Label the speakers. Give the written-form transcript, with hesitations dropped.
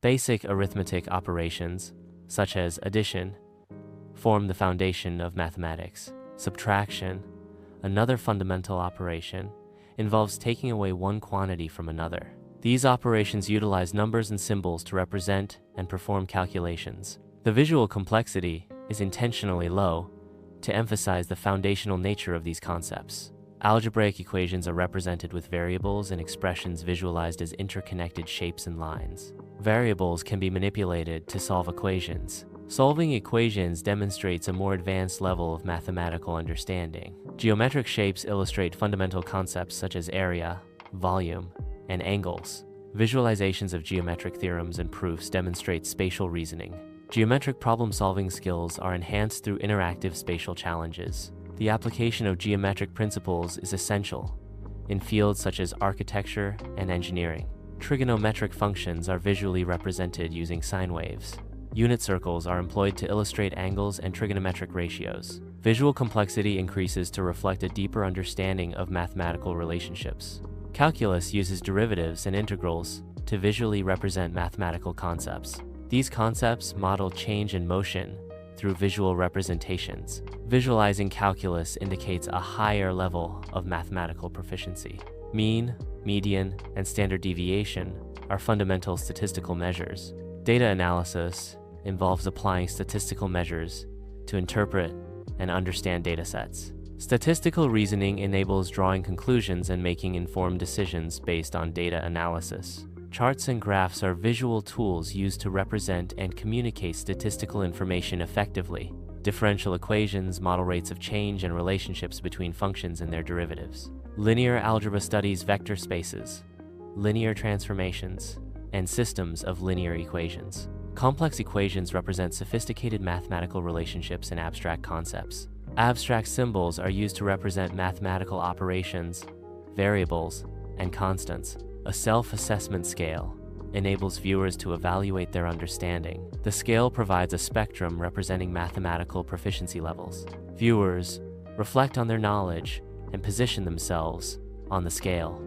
Speaker 1: Basic arithmetic operations, such as addition, form the foundation of mathematics. Subtraction, another fundamental operation, involves taking away one quantity from another. These operations utilize numbers and symbols to represent and perform calculations. The visual complexity is intentionally low to emphasize the foundational nature of these concepts. Algebraic equations are represented with variables and expressions visualized as interconnected shapes and lines. Variables can be manipulated to solve equations. Solving equations demonstrates a more advanced level of mathematical understanding. Geometric shapes illustrate fundamental concepts such as area, volume, and angles. Visualizations of geometric theorems and proofs demonstrate spatial reasoning. Geometric problem-solving skills are enhanced through interactive spatial challenges. The application of geometric principles is essential in fields such as architecture and engineering. Trigonometric functions are visually represented using sine waves. Unit circles are employed to illustrate angles and trigonometric ratios. Visual complexity increases to reflect a deeper understanding of mathematical relationships. Calculus uses derivatives and integrals to visually represent mathematical concepts. These concepts model change in motion through visual representations. Visualizing calculus indicates a higher level of mathematical proficiency. Mean, median, and standard deviation are fundamental statistical measures. Data analysis involves applying statistical measures to interpret and understand data sets. Statistical reasoning enables drawing conclusions and making informed decisions based on data analysis. Charts and graphs are visual tools used to represent and communicate statistical information effectively. Differential equations model rates of change and relationships between functions and their derivatives. Linear algebra studies vector spaces, linear transformations, and systems of linear equations. Complex equations represent sophisticated mathematical relationships and abstract concepts. Abstract symbols are used to represent mathematical operations, variables, and constants. A self-assessment scale enables viewers to evaluate their understanding. The scale provides a spectrum representing mathematical proficiency levels. Viewers reflect on their knowledge and position themselves on the scale.